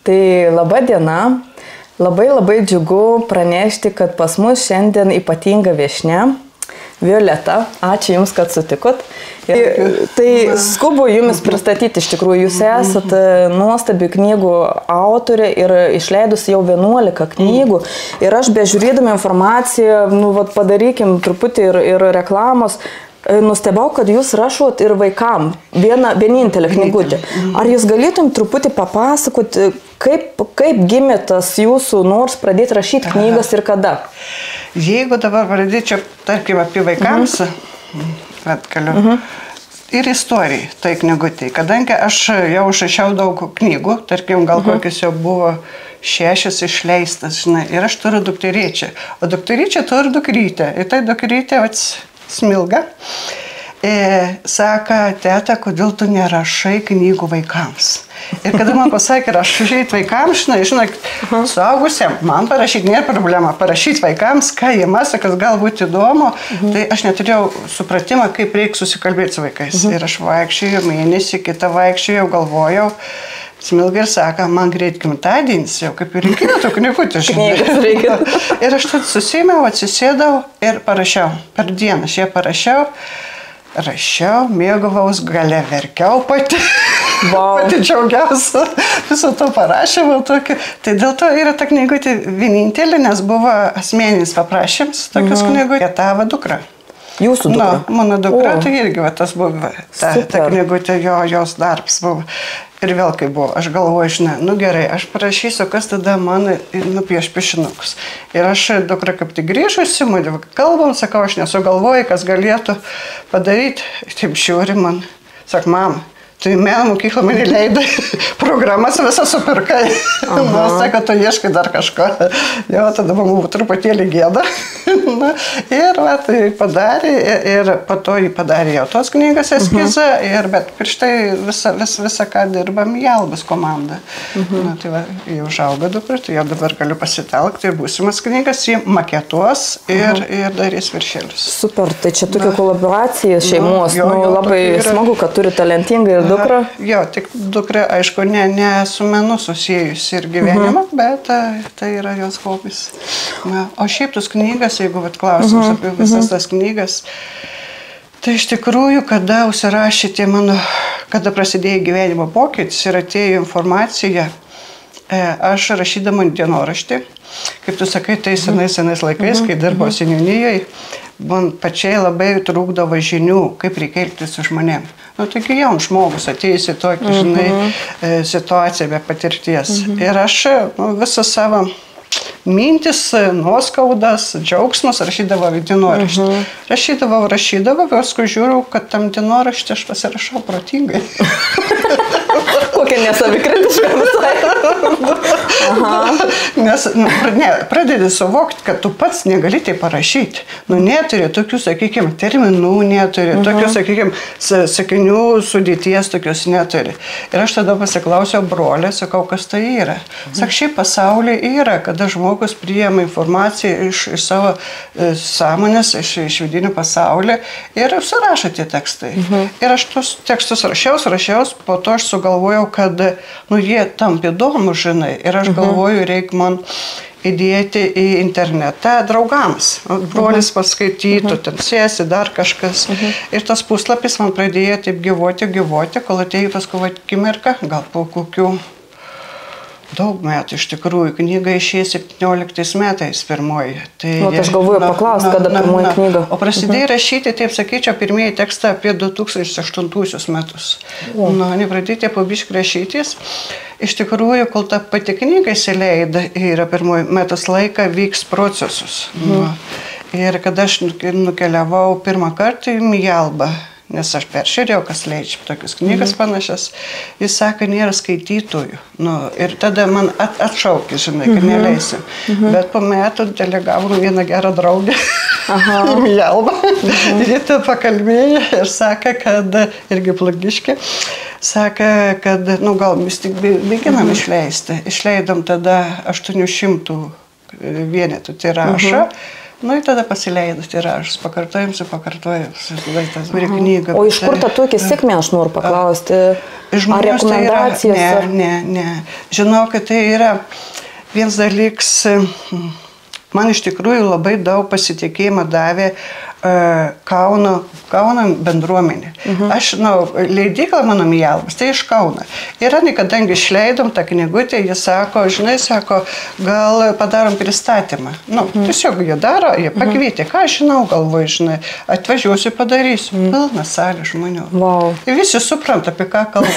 Tai laba diena. Labai džiugu pranešti, kad pas mus šiandien ypatinga viešnia. Violeta, ačiū Jums, kad sutikot. Tai skubu Jumis pristatyti, iš tikrųjų, Jūs esate nuostabi knygų autorė ir išleidus jau 11 knygų. Ir aš bežiūrėdama informaciją, padarykim truputį ir reklamos, nustebau, kad Jūs rašot ir vaikam vienintelę knygutę. Ar Jūs galėtum truputį papasakoti, kaip gimė tas Jūsų nors pradėti rašyti knygas ir kada? Jeigu dabar pradėčiau, tarkim, apie vaikams, galiu, ir istorijai tai knygutė. Kadangi aš jau užrašiau daug knygų, tarkim, gal kokius jau buvo 6 išleistas, žinai, ir aš turiu dukterėčią. O dukterėčią turi dukrytę. Ir tai dukrytė Smilga. Saka, teta, kodėl tu nerašai knygų vaikams? Ir kada man pasakė, rašai vaikams, žinai, suaugusiam, man parašyti nėra problema, parašyti vaikams, ką jie mąsto, kas galbūt įdomu, tai aš neturėjau supratimą, kaip reikia susikalbėti su vaikais. Ir aš vaikščiojau mėnesį, kitą vaikščiojau, galvojau. Smilga ir sako, man greit gimtadienis, jau kaip ir reikėjo tų knygutę, žinai. Ir aš tad susėmiau, atsisėdau ir parašiau. Per dieną aš ją parašiau. Rašiau, mėgavaus, gale verkiau pati. Pati džiaugiausia viso to parašymo tokio. Tai dėl to yra ta knygutė vienintelė, nes buvo asmeninis paprašymas tokios knygutė. Tavo dukra. Jūsų dukra? Mano dukra, tai irgi tas buvo, ta knygutė, jos darbs buvo. Ir vėl kaip buvo, aš galvoju, žinai, gerai, aš parašysiu, kas tada man nupieš piešinukus. Ir aš dukra kaip tik grįžusi, kalbam, sakau, aš nesugalvoju, kas galėtų padaryti. Taip žiūri man, sak, mama, tu į meno mokyklą mane leidai, programas visą supirkai. Na, sako, tu ieškai dar kažko. Jo, tada man buvo truputėlį gėda. Ir tai padarė, ir po to jį padarė jau tos knygas eskizą, bet prieš tai visą ką dirbam į Albas komandą. Tai va, jie užauga dukra, tai jau dabar galiu pasitelkti ir būsimas knygas, jie maketuos ir darys viršelius. Super, tai čia tokia kolaboracija šeimos, labai smagu, kad turi talentingą ir dukrą. Jo, tik dukra, aišku, ne su menu susijus ir gyvenimą, bet tai yra jos hobis. O šiaip tos knygas, jeigu klausimus apie visas tas knygas, tai iš tikrųjų, kada užsirašyti kada prasidėjo gyvenimo pokytis ir atėjo informacija, aš rašydama dienoraštį, kaip tu sakai, tai senais laikais, kai dirbau seniūnijoje, man pačiai labai trūkdavo žinių, kaip reikia elgtis su žmonėm. Taigi jaunas žmogus atėjus į tokį, žinai, situaciją be patirties. Ir aš visą savo mintis, nuoskaudas, džiaugsmus rašydavau į dienoraštį. Rašydavau, paskui žiūriu, kad tam dienoraštį aš pasirašau protingai. Kokia nesavikritiška visai. Nes pradedi suvokti, kad tu pats negali tai parašyti. Neturi tokių, sakykime, terminų, neturi tokių, sakykime, sakinių sudėties tokios neturi. Ir aš tada pasiklausiau brolį, sakau, kas tai yra. Sak, šiaip pasaulyje yra, kada žmogus priima informaciją iš savo sąmonės, iš vidinių pasaulio ir surašo tie tekstai. Ir aš tos tekstus rašiaus, po to aš sugalvojau, kad jie tampa įdomu, žinai, ir aš galvoju, reikia man įdėti į internetą draugams. Brolis paskaitytų, ten sėsi, dar kažkas. Ir tas puslapis man pradėjo taip gyvuoti, kol atėjo paskui akimirka, gal po kokių daug metų, iš tikrųjų, knyga išėjo 17 metais pirmoji. Aš galvoju paklausti, kada pirmoji knyga. O prasidėjo rašyti, taip sakyčiau, pirmieji tekstą apie 2008 metus. Nepradėti po biškį rašytis. Iš tikrųjų, kol ta pati knyga įsileida, yra pirmoji metus laiką, vyks procesus. Ir kada aš nukeliavau pirmą kartą į Albą, nes aš peržiūrėjau, kas leidžia tokius knygas panašias, jis sako, nėra skaitytojų. Ir tada man atšaukė, žinai, kad neleisiu. Bet po metų delegavom vieną gerą draugę į Albą. Ir jie tą pakalbėjo ir sakė, kad irgi Plagiškė, sakė, kad, gal vis tik mėginam išleisti. Išleidom tada 800 vienetų tiražą. Nu, ir tada pasileido tiražas, pakartojom, turi knygą. O iš kur ta tokia sėkmė, aš noriu paklausti? Ar rekomendacijos? Ne. Žinau, kad tai yra vienas dalykas, man iš tikrųjų labai daug pasitikėjimą davė Kauno bendruomenė. Aš, leidyklą mano Mijalbas, tai iš Kauno. Ir kadangi išleidom tą knygutę, jis sako, gal padarom pristatymą. Tiesiog jie daro, jie pakvietė, ką aš žinau, galvoju, atvažiuosiu, padarysiu. Pilna salė žmonių. Wow. Ir visi supranta, apie ką kalbu.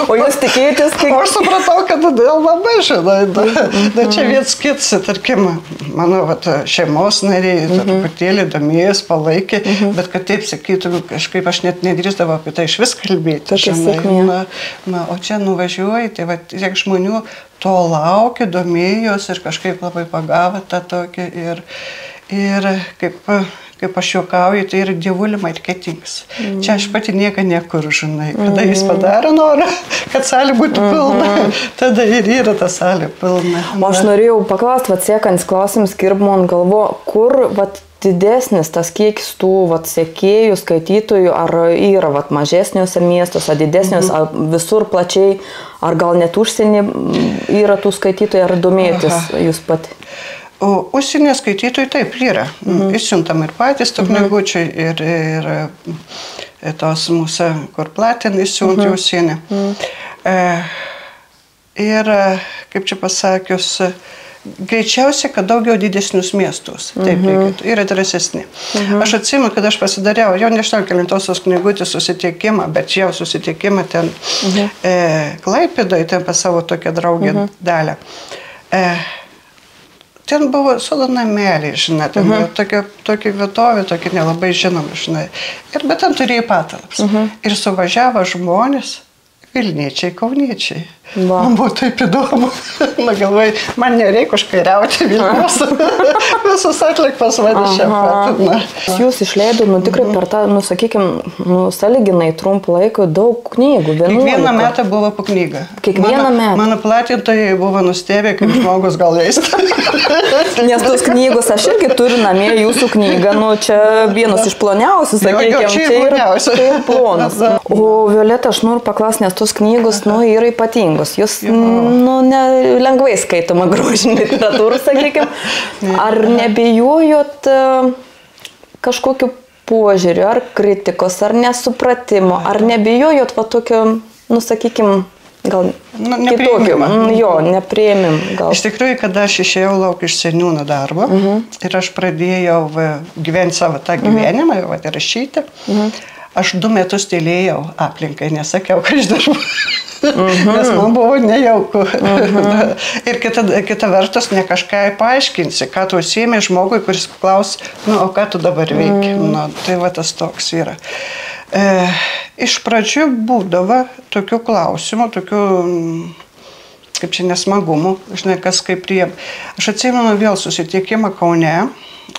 O jūs tikėjotės, kaip... Aš supratau, kad labai žinai. Čia vienas kits, tarkim, mano šeimos nariai, truputėlį domėjus, palaikė, bet kad taip sakytų, kažkaip aš net nedrįsdavau apie tai iš vis kalbėti. O čia nuvažiuoji, tai tiek žmonių to laukia, domėjos ir kažkaip labai pagavo tą tokį ir kaip aš juokauju, tai yra dievulio marketingas. Čia aš pati nieko nekur, žinai. Kada jis padaro norą, kad salė būtų pilna, tada ir yra ta salė pilna. O aš norėjau paklausti, sekant klausimus, man galvo, kur didesnis tas kiekis tų sekėjų, skaitytojų, ar yra mažesniuose miestuose, ar didesniuose, ar visur plačiai, ar gal net užsienį yra tų skaitytojų, ar domėtis jūs pati? O užsienio skaitytojai taip yra. Išsiuntam ir patys tų knygučių, ir tos mūsų, kur platin, išsiunti užsienį. Ir, kaip čia pasakius, greičiausiai, kad daugiau didesnius miestus. Taip reikėtų. Yra drąsesni. Aš atsimenu, kad aš pasidariau, jau nežinau, kelintosios knygutės susitikimą, bet jau susitikimą ten Klaipėdoje, ten pas savo tokią draugę dalę. Ten buvo sodo nameliai, žinai, ten buvo tokia vietovė, tokia nelabai žinoma, žinai. Bet ten turėjo patalpas. Ir suvažiavo žmonės, Vilniečiai, Kauniečiai. Man buvo taip įdomu. Galvoju, man nereikia užkairiauti Vilnius. Visus atlik pas mane čia pat. Jūs išleido, tikrai per tą, sakykime, sąlyginai trumpą laiką daug knygų. Kiekvieną metą buvo po knygą. Kiekvieną metą? Mano platintojai buvo nustebę, kaip žmogus gal leist. Nes tos knygos, aš irgi turiu namie jūsų knygą, čia vienas iš ploniausių, sakykime, čia yra plonas. O Violeta, aš noriu paklausti, nes tos knygos, yra ypatingos. Jūs, lengvai skaitoma grožinė literatūra, sakykime. Ar nebijojot kažkokiu požiūriu, ar kritikos, ar nesupratimo, ar nebijojot tokio, sakykime, gal kitokio, nepriėmim. Iš tikrųjų, kada aš išėjau lauk iš seniūno darbo ir aš pradėjau gyventi savo tą gyvenimą, rašyti, aš 2 metus tylėjau aplinkai, nesakiau, ką aš darbu. Nes man buvo nejauku. Ir kita vertus, ne kažką paaiškinsi, ką tu užsiėmė žmogui, kuris klaus, o ką tu dabar veiki. Tai tas toks yra. Iš pradžių būdavo tokių klausimų, tokių, kaip čia nesmagumų, žinai, kas kaip priėm. Aš atsimenu vėl susitikimą Kaune,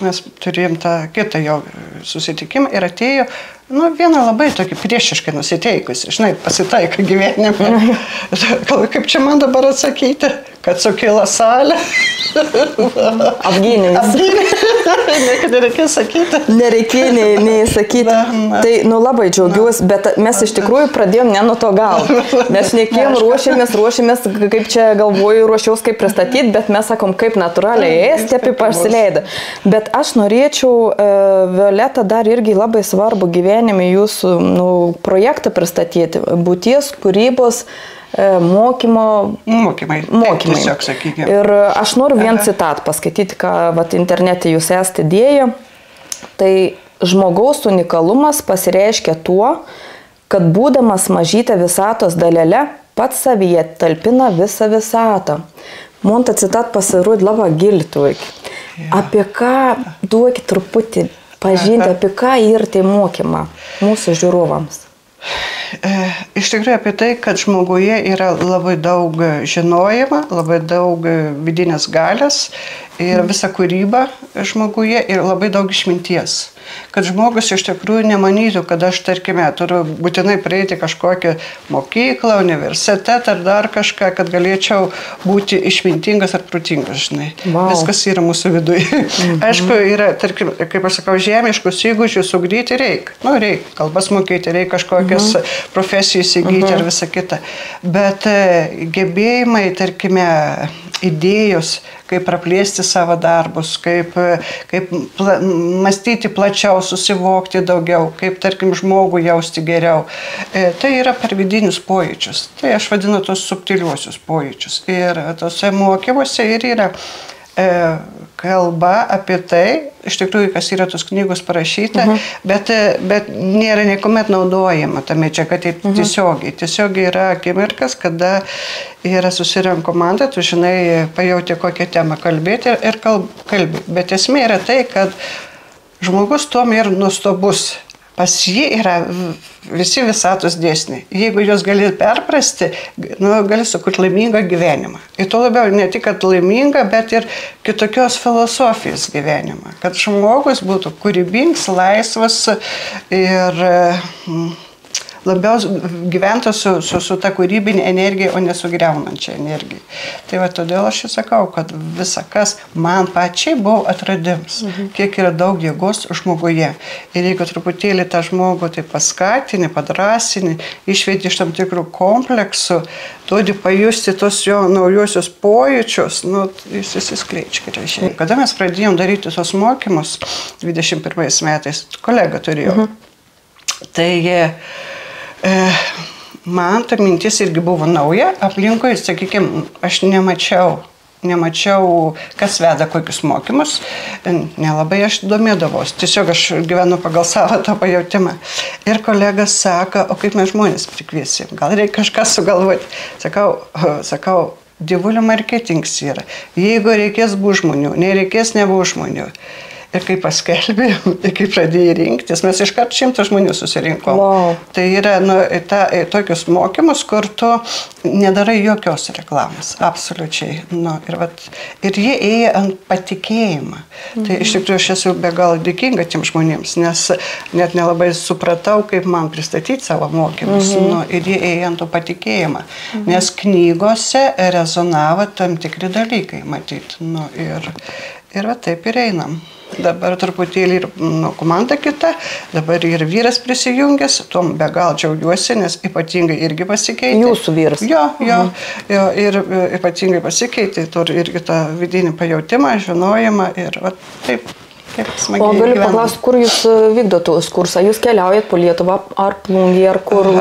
mes turėjom tą kitą jau susitikimą ir atėjo, viena labai tokį priešiškai nusiteikusi, žinai, pasitaiko gyvenime. Kaip čia man dabar atsakyti, kad sukila salė. Apgynimis. Niekada nereikėjo sakyti. Nereikėjo nei sakyti. Tai, labai džiaugiuosi, bet mes iš tikrųjų pradėjom ne nuo to gal. Mes nekėjom, ruošėmės, kaip čia galvoju, ruošiaus kaip pristatyti, bet mes sakom, kaip natūraliai stepi pasileido. Bet aš norėčiau, Violeta, dar irgi labai svarbu gyvenime jūsų projektą pristatyti. Būties, kūrybos, Mokymai. Tiesiog, sakykime. Ir aš noriu vieną citatą paskaityti, ką internete jūs esate dėję. Tai žmogaus unikalumas pasireiškia tuo, kad būdamas mažytė visatos dalele, pats savyje talpina visą visatą. Man ta citat pasirodė labai gili. Apie ką, duokit truputį pažinti, apie ką ir tai mokymą mūsų žiūrovams. Iš tikrųjų apie tai, kad žmoguje yra labai daug žinojimo, labai daug vidinės galios ir visa kūryba žmoguje ir labai daug išminties. Kad žmogus iš tikrųjų nemanytų, kad aš, tarkime, turiu būtinai prieiti kažkokią mokyklą, universitetą ar dar kažką, kad galėčiau būti išmintingas ar protingas, žinai. Wow. Viskas yra mūsų viduje. Aišku, yra, tarkim, kaip aš sakau, žemiškus įgūdžius ugdyti reikia. Nu, reikia kalbas mokėti, reikia kažkokias profesijas įgyti ir visą kitą. Bet gebėjimai, tarkime, idėjos, kaip praplėsti savo darbus, kaip mąstyti plačiau, susivokti daugiau, kaip, tarkim, žmogų jausti geriau. Tai yra per vidinius pojūčius. Tai aš vadinu tos subtiliuosius pojūčius. Ir tose mokymuose ir yra kalba apie tai, iš tikrųjų, kas yra tos knygos parašyta, bet nėra niekuomet naudojama tame čia, kad tiesiogiai. Tiesiogiai yra akimirkas, kada yra susirenka komanda, tu žinai, pajauti kokią temą kalbėti ir kalbi. Bet esmė yra tai, kad žmogus tuom ir nuostabus. Pas jį yra visi visatos dėsniai. Jeigu juos gali perprasti, gali sukurti laimingą gyvenimą. Ir to labiau ne tik, kad laimingą, bet ir kitokios filosofijos gyvenimą. Kad žmogus būtų kūrybingas, laisvas ir labiau gyventų su ta kūrybinė energija, o ne su griaunančia energija. Tai va todėl aš ir sakau, kad visa kas man pačiai buvo atradimas, kiek yra daug jėgos žmoguje. Ir jeigu truputėlį tą žmogų tai paskatini, padrasini, išvedi iš tam tikrų kompleksų, duodi pajusti tos jo naujosius pojūčius, jis įsiskleidžia gražiai. Kada mes pradėjom daryti tos mokymus 21 metais, kolega turėjau, tai man ta mintis irgi buvo nauja, aplinkui, sakykime, aš nemačiau, kas veda kokius mokymus, nelabai aš domėdavos, tiesiog aš gyvenu pagal savo tą pajautimą. Ir kolegas sako, o kaip mes žmonės prikviesim, gal reikia kažką sugalvoti. Sakau, dievulių marketingas yra, jeigu reikės būti žmonių, nereikės nebūti žmonių. Ir kai paskelbėjom, ir kai pradėjai rinktis, mes iškart 100 žmonių susirinkom. Wow. Tai yra tokius mokymus, kur tu nedarai jokios reklamos, absoliučiai. Ir jie ėjo ant patikėjimą. Tai iš tikrųjų aš esu be galo dėkinga tiem žmonėms, nes net nelabai supratau, kaip man pristatyti savo mokymus. Ir jie ėjo ant to patikėjimą. Nes knygose rezonavo tam tikri dalykai, matyti. Ir va taip ir einam. Dabar truputėlį ir komanda kita, dabar ir vyras prisijungęs, tuom be gal džiaugiuosi, nes ypatingai irgi pasikeitė. Jūsų vyras? Jo, ir ypatingai pasikeitė, turi irgi tą vidinį pajautimą, žinojimą ir va, taip smagiai. O galiu paklausti, kur jūs vykdote kursą? Jūs keliaujat po Lietuvą, ar Plungėje, ar kur?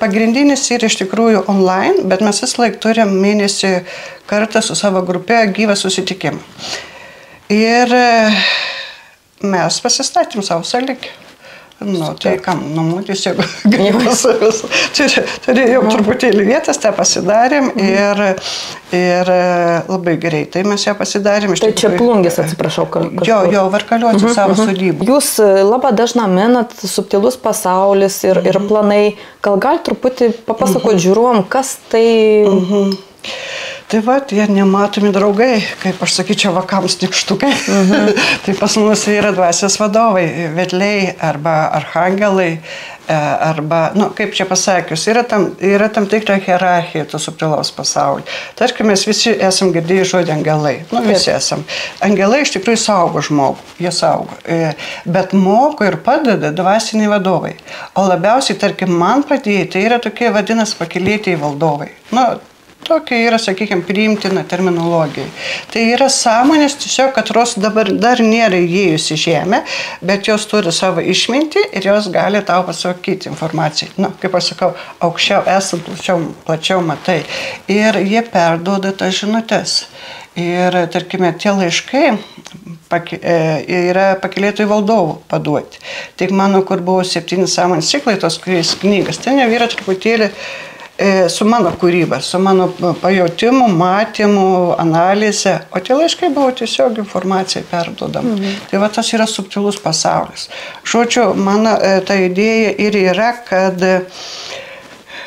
Pagrindinis yra iš tikrųjų online, bet mes vis laik turim mėnesį kartą su savo grupe gyvą susitikimą. Ir mes pasistatėm savo sąlygį. Tai kam, nuomotis, jeigu turėjom truputėlį vietas, tą pasidarėm ir labai greitai mes ją pasidarėm. Tai čia Plungės, atsiprašau, kažkur. Jo, Varkaliuose savo sodybą. Jūs labai dažnai minat subtilus pasaulis ir planai. Gal truputį papasakot žiūrovom, kas tai... Tai va, tie nematomi draugai, kaip aš sakyčiau, vakams nykštukai. Tai pas mus yra dvasios vadovai, vedliai arba arhangelai, arba, kaip čia pasakius, yra tam tikra hierarchija to subtilaus pasaulio. Tarkim, mes visi esam girdėję žodį angelai. Visi esam. Angelai iš tikrųjų saugo žmogų, jie saugo. Bet moko ir padeda dvasiniai vadovai. O labiausiai, tarkim, man padėjo, tai yra tokie vadinas pakylėtieji valdovai. Tokia yra, sakykime, priimtina terminologija. Tai yra sąmonės tiesiog, katros dabar dar nėra įėjusi žemę, bet jos turi savo išmintį ir jos gali tau pasakyti informaciją. Kaip aš sakau, aukščiau esant, plačiau matai. Ir jie perduoda tas žinutes. Ir, tarkime, tie laiškai yra pakylėtojų valdovų paduoti. Tik mano, kur buvo 7 sąmonės ciklai, tos knygas, ten jau yra truputėlį su mano kūryba, su mano pajautimu, matymu, analize, o tie laiškai buvo tiesiog informacija perduodama. Tai va tas yra subtilus pasaulis. Žodžiu, mano ta idėja ir yra, kad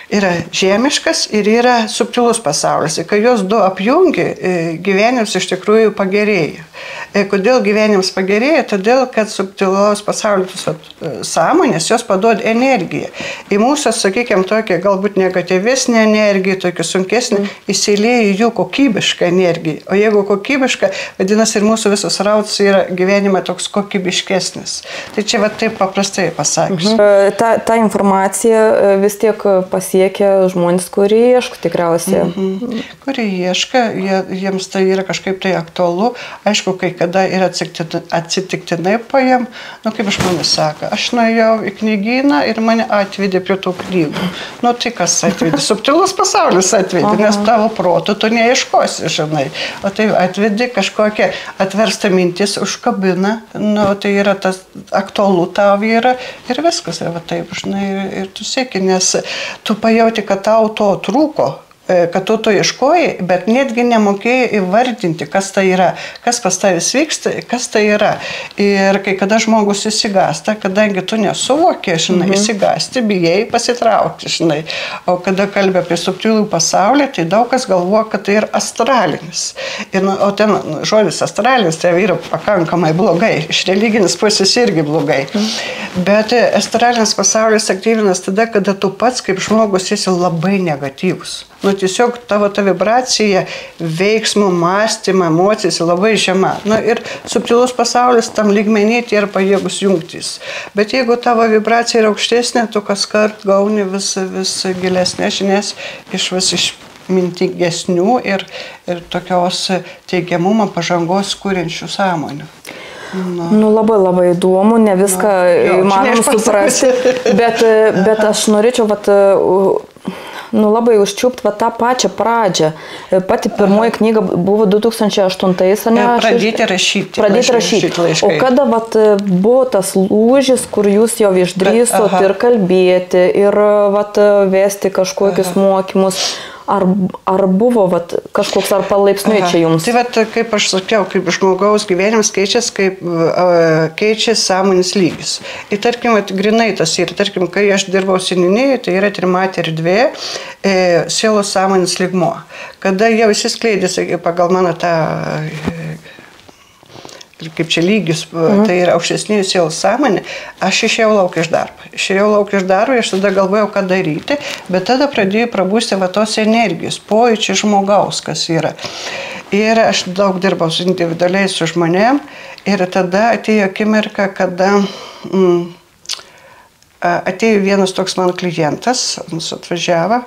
Yra žemiškas ir yra subtilus pasaulis. Ir kai jos du apjungi, gyvenimas iš tikrųjų pagerėja. Kodėl gyvenimas pagerėja? Todėl, kad subtilaus pasaulio sąmonės jos paduoda energiją. Į mūsų, sakykime, tokia galbūt negatyvesnė energija, tokia sunkesnė, įsilieja jų kokybišką energiją. O jeigu kokybiška, vadinasi, ir mūsų visas rautas yra gyvenime toks kokybiškesnis. Tai čia va taip paprastai pasakysiu. Ta informacija vis tiek pasiekia žmonės, kurie ieško tikriausiai. Kurie ieško, jiems tai yra kažkaip tai aktualu. Aišku, kai kada yra atsitiktinai paėm, kaip žmonės sako, aš nuėjau į knygyną ir mane atvedė prie tų knygų. Tai kas atvedė? Subtilus pasaulis atvedė, nes tavo protų tu neieškosi, žinai. O tai atvedė kažkokią atverstą mintis, užkabina, tai yra tas aktualu tau yra ir viskas, va taip, žinai, ir tu sieki, nes tu pajauti, kad tau to trūko, kad tu to ieškoji, bet netgi nemokėjai įvardinti, kas tai yra, kas pas tavęs vyksta, kas tai yra. Ir kai kada žmogus įsigasta, kadangi tu nesuvokė, žinai, įsigasti, bijai pasitraukti, žinai. O kada kalbė apie subtilų pasaulį, tai daug kas galvoja, kad tai yra astralinis. O ten žodis astralinis tai yra pakankamai blogai, iš religinis pusės irgi blogai. Bet astralinis pasaulis aktyvinas tada, kada tu pats kaip žmogus esi labai negatyvus. Tiesiog tavo ta vibracija, veiksmų, mąstymą, emocijas labai žema. Ir subtilus pasaulis tam lygmenį tai yra pajėgus jungtis. Bet jeigu tavo vibracija yra aukštesnė, tu kaskart gauni vis gilesnės žinias iš mintingesnių ir tokios teigiamumo pažangos kuriančių sąmonių. Labai įdomu, ne viską įmanom suprasti, bet aš norėčiau labai užčiupti tą pačią pradžią. Pati pirmoji knyga buvo 2008, ne? Pradėti rašyti. O kada buvo tas lūžis, kur jūs jau išdrįsot ir kalbėti, ir vesti kažkokius mokymus? Ar buvo kažkoks ar palaipsniui čia jums? Tai kaip aš sakiau, kaip žmogaus gyvenimas keičiasi, kaip keičiasi sąmonės lygis. Ir tarkim, grinai tas yra, tarkim, kai aš dirbau seninėje, tai yra trimatė erdvė, sielos sąmonės lygmuo. Kada jau įsiskleidėsi pagal mano tą kaip čia lygis, tai yra aukštesnė sielos sąmonė, aš išėjau lauk iš darbo. Aš tada galvojau, ką daryti, bet tada pradėjau prabūsti tos energijos, pojūčiai žmogaus, kas yra. Ir aš daug dirbau individualiai su žmonėm ir tada atėjo akimirka, kada atėjo vienas toks mano klientas, jis atvažiavo,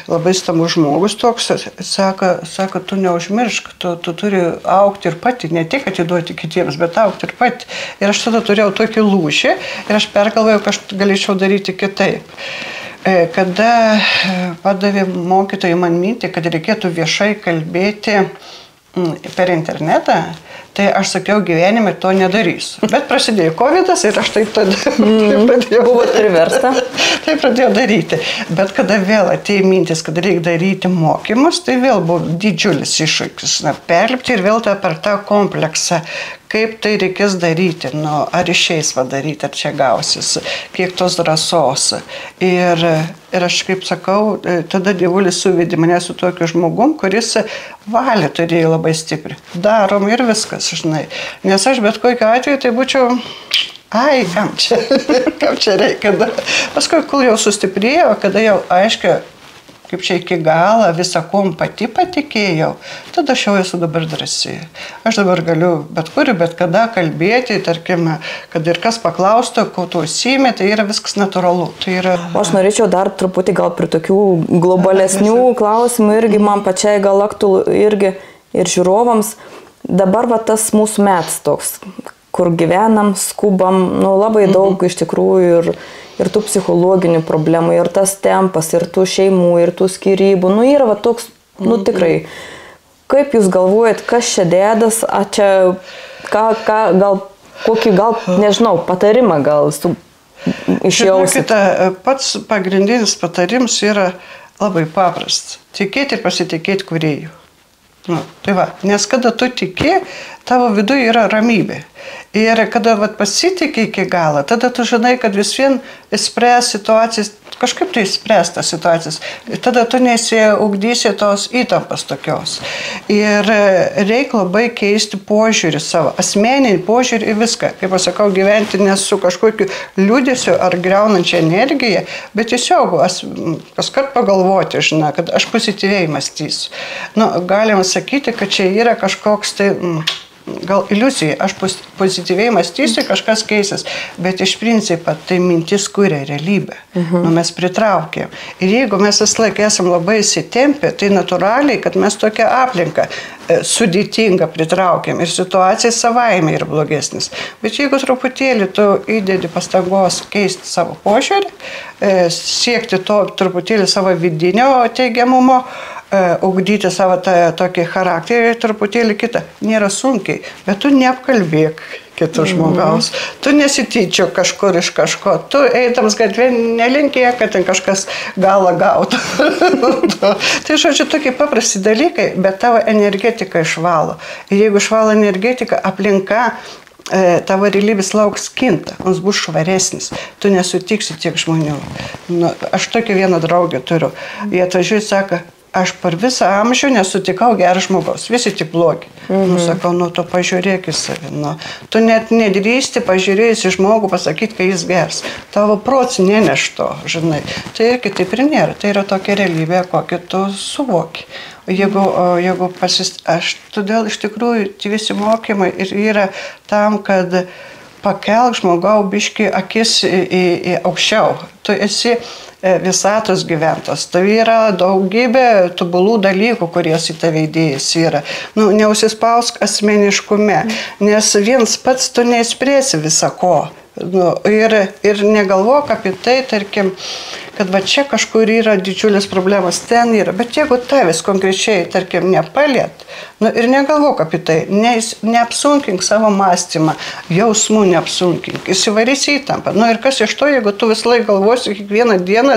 labai stambus žmogus toks, sako, tu neužmiršk, tu turi augti ir pati, ne tik atiduoti kitiems, bet augti ir pati. Ir aš tada turėjau tokį lūžį ir aš pergalvojau, kad aš galėčiau daryti kitaip. Kada padavė mokytojai man mintį, kad reikėtų viešai kalbėti per internetą, tai aš sakiau, gyvenime to nedarysiu. Bet prasidėjo COVID-as ir aš taip pradėjau. Buvo priversta. Tai pradėjau daryti. Bet kada vėl atėjo mintis, kad reikia daryti mokymus, tai vėl buvo didžiulis iššūkis. Perlipti ir vėl per tą kompleksą. Kaip tai reikės daryti, ar išeis padaryti, ar čia gausis, kiek tos drąsos. Ir aš, kaip sakau, tada dievulis suvedė mane su tokiu žmogum, kuris valią turėjo labai stipri. Darom ir viskas, žinai. Nes aš bet kokiu atveju tai būčiau, kam čia reikia. Paskui, kol jau sustiprėjau, kada jau aiškiai, kaip čia iki galo visą kom pati patikėjau, tada aš jau esu dabar drąsi. Aš dabar galiu bet kur, bet kada kalbėti, tarkim, kad ir kas paklaustų, ko tu užsiimi, tai yra viskas natūralu. O aš norėčiau dar truputį gal prie tokių globalesnių klausimų irgi man pačiai gal aktualu irgi ir žiūrovams. Dabar tas mūsų metas toks, kur gyvenam, skubam, labai daug iš tikrųjų ir tų psichologinių problemų, ir tas tempas, ir tų šeimų, ir tų skyrybų. Yra toks, tikrai. Kaip jūs galvojat, kas čia dėdas, kokį nežinau, patarimą gal išjausit? Pats pagrindinis patarimas yra labai paprastas. Tikėti ir pasitikėti kūrėju. Nes kada tu tiki, tavo viduje yra ramybė. Ir kada pasitikė iki galo, tada tu žinai, kad vis vien spręs situacijas kažkaip tai spręsti tas situacijas. Tada tu nesiugdysi tos įtampas tokios. Ir reikia labai keisti požiūrį savo, asmeninį požiūrį į viską. Kaip aš sakau, gyventi ne su kažkokiu liūdėsiu ar griaunančia energija, bet tiesiog kaskart pagalvoti, žinai, kad aš pozityviai mąstysiu. Nu, galima sakyti, kad čia yra kažkoks tai gal iliuzija, aš pozityviai mąstysiu, kažkas keisis, bet iš principo tai mintis kuria realybę. Nu, mes pritraukėm. Ir jeigu mes visą laiką esam labai įsitempę, tai natūraliai, kad mes tokią aplinką sudėtingą pritraukėm ir situacija savaime yra blogesnis. Bet jeigu truputėlį tu įdedi pastangos keisti savo požiūrį, siekti to truputėlį savo vidinio teigiamumo, ugdyti savo tokį charakterį truputėlį kitą. Nėra sunkiai, bet tu neapkalbėk kito žmogaus. Tu nesityčio kažkur iš kažko. Tu eidams gatvė nelinkėk, kad ten kažkas galą gautų. Tai žodžiu, tokie paprasti dalykai, bet tavo energetika išvalo. Ir jeigu išvalo energetika, aplinka, tavo realybės lauks kinta, mums bus švaresnis, tu nesutiksi tiek žmonių. Nu, aš tokią vieną draugę turiu. Jie atvažiuoja, sako, aš per visą amžių nesutikau gerą žmogaus, visi tik blogi. Nu, sakau, nu, tu pažiūrėk į savį. Nu. Tu net nedrįsti pažiūrėjus į žmogų pasakyti, kai jis gers. Tavo prots neneš to, žinai. Tai irgi taip ir nėra. Tai yra tokia realybė, kokį tu suvoki. Jeigu aš todėl iš tikrųjų tie visi mokymai ir yra tam, kad pakelk žmogau biškį akis į aukščiau. Tu esi visatos gyventos. Tai yra daugybė tobulų dalykų, kurios į tave įdėjęs yra. Nu, neusispausk asmeniškume, nes viens pats tu neįspręsi visą ko. Nu, ir negalvok apie tai, tarkim, kad va čia kažkur yra didžiulis problemas, ten yra. Bet jeigu tavęs konkrečiai, tarkim, nepaliet, nu, ir negalvok apie tai, neapsunkink savo mąstymą, jausmų neapsunkink, įsivarys įtampą. Nu, ir kas iš to, jeigu tu visą laiką galvosi kiekvieną dieną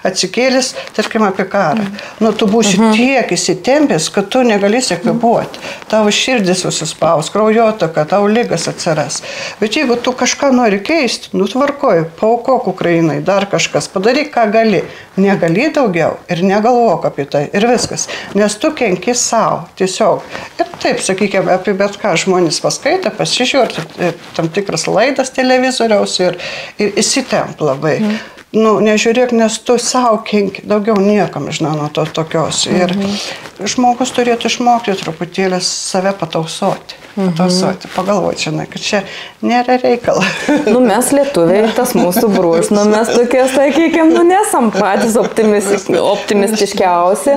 atsikėlis, tarkim, apie karą. Nu, tu būsi tiek įsitempęs, kad tu negalėsi kvėpuoti. Tavo širdis susispaus, kraujotaka, tavo ligas atsiras. Bet jeigu tu kažką nori keisti, nu, tvarkoj, paaukok Ukrainai, dar kažkas, padaryk, ką gali. Negali daugiau ir negalvok apie tai. Ir viskas. Nes tu kenki savo. Tiesiog. Ir taip, sakykime, apie bet ką žmonės paskaitę, pasižiūrėti tam tikras laidas televizoriaus ir įsitemp labai. Nu, nežiūrėk, nes tu savo kenki. Daugiau niekam, žinau, nuo to tokios. Ir žmogus turėtų išmokti truputėlį save patausoti. Pagalvoti, žinai, kad čia nėra reikala. Nu, mes lietuviai, tas mūsų bruožas, nu, mes tokie, sakykime, nu, nesam patys optimistiškiausi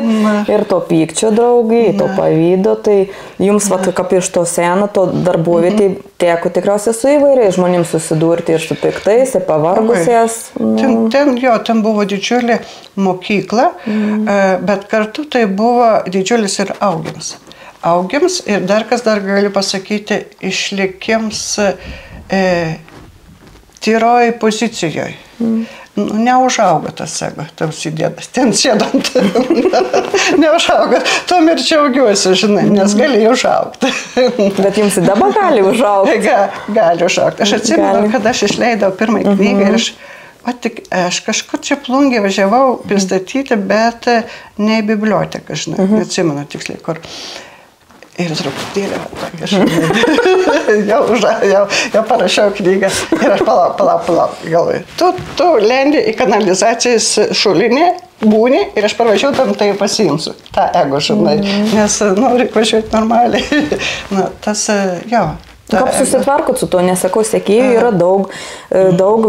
ir to pykčio draugai, to pavydo, tai jums, va, kaip iš to seno, to darbovietį teko tikriausiai su įvairiais žmonėms susidurti ir su piktais, ir pavargusies. Nu. Ten buvo didžiulė mokykla, bet kartu tai buvo didžiulis ir augims ir dar galiu pasakyti, išlikims tyroj pozicijoje. Neužauga tas ego, tam sėdėdas, ten sėdant. Neužauga, tuom ir džiaugiuosi, žinai, nes gali užaugti. Bet jums dabar gali užaugti? Gali užaugti. Aš atsimenu, kad aš išleidau pirmąją knygą ir aš kažkur čia plungį važiavau pristatyti, bet ne į biblioteką, žinai, neatsimenu tiksliai kur. Ir truputėlį, jau parašiau knygą ir aš palauk, galvoju. Tu lendi į kanalizacijas šulinį, būni ir aš parvažiau tam tai pasiimsiu, tą ego, žinai, nes noriu važiuoti normaliai. Nu, tas, jo. Kaip susitvarkot su to, nesakau, sekėjų yra daug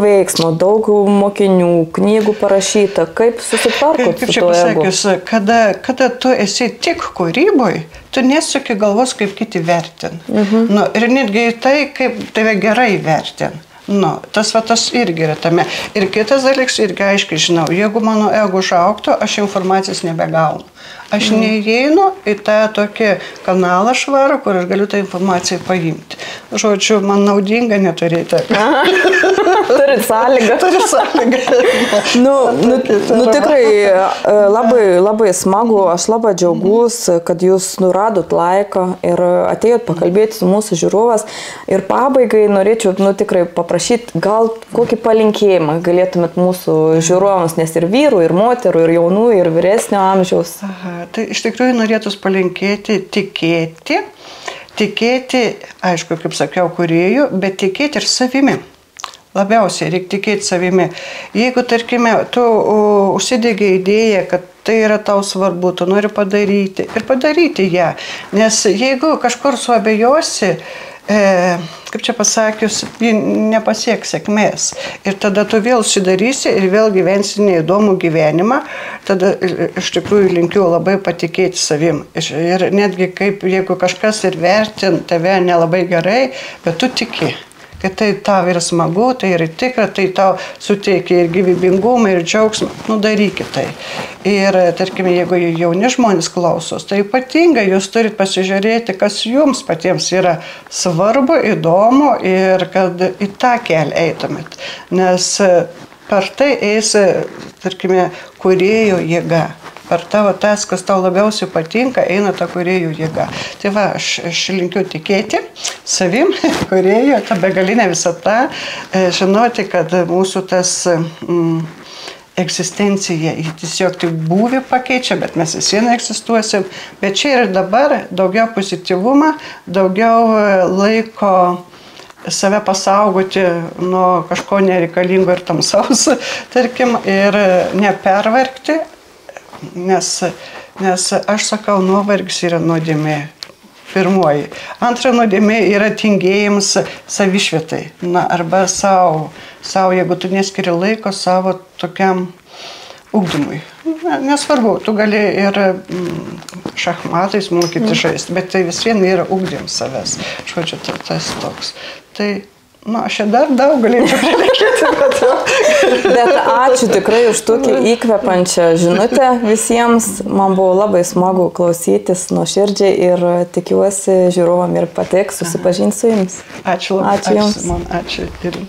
veiksmo, daug mokinių, knygų parašyta. Kaip susitvarkot su to ego? Kada tu esi tik kūryboj, tu nesuki galvos, kaip kiti vertin. Nu, ir netgi tai, kaip tave gerai vertin. Nu, tas irgi yra tame. Ir kitas dalykas irgi aiškiai žinau, jeigu mano ego užaugtų, aš informacijos nebegaunu. Aš neįeinu į tą tokį kanalą švarą, kur aš galiu tą informaciją paimti. Žodžiu, man naudinga neturėti. Turit sąlygą. Turi sąlygą. Tikrai labai smagu, aš labai džiaugus, kad jūs nuradot laiko ir atėjot pakalbėti su mūsų žiūrovas. Ir pabaigai norėčiau tikrai paprašyti, gal kokį palinkėjimą galėtumėt mūsų žiūrovams, nes ir vyrų, ir moterų, ir jaunų, ir vyresnio amžiaus. Tai iš tikrųjų norėtųs palinkėti tikėti, aišku, kaip sakiau, kūrėjų, bet tikėti ir savimi. Labiausiai reikia tikėti savimi. Jeigu, tarkime, tu užsidegi idėją, kad tai yra tau svarbu, tu nori padaryti ir padaryti ją. Nes jeigu kažkur suabejosi, kaip čia pasakius, nepasieks sėkmės. Ir tada tu vėl užsidarysi ir vėl gyvensi neįdomų gyvenimą. Tada iš tikrųjų linkiu labai patikėti savim. Ir netgi kaip jeigu kažkas ir vertin tave nelabai gerai, bet tu tiki, kad tai tau yra smagu, tai yra tikra, tai tau suteikia ir gyvybingumą, ir džiaugsmą. Darykit tai. Ir, tarkime, jeigu jauni žmonės klausos, tai ypatingai jūs turit pasižiūrėti, kas jums patiems yra svarbu, įdomu ir kad į tą kelią eitumėt. Nes per tai eis, tarkime, kūrėjo jėga. Per tavo tas, kas tau labiausiai patinka, eina ta kūrėjų jėga. Tai va, aš linkiu tikėti savim, kūrėjų, ta begalinė visata, žinoti, kad mūsų tas egzistencija, tiesiog tai būvį pakeičia, bet mes vis viena egzistuosim. Bet čia ir dabar daugiau pozityvumą, daugiau laiko save pasaugoti nuo kažko nereikalingo ir tamsaus, tarkim, ir nepervargti. Nes aš sakau, nuovargis yra nuodėmė. Pirmoji. Antra nuodėmė yra tingėjimas savišvietai. Arba savo, jeigu tu neskiri laiko savo tokiam ugdymui. Nesvarbu, tu gali ir šachmatais mokyti žaisti, bet tai vis vien yra ugdymas savęs. Žodžiu, tas toks. Tai aš dar daug galėčiau prilėkėti, bet ačiū tikrai už tokį įkvepiančią žinutę visiems. Man buvo labai smagu klausytis nuoširdžiai ir tikiuosi žiūrovam ir patiks susipažinti su jums. Ačiū labai. Ačiū jums. Ačiū ir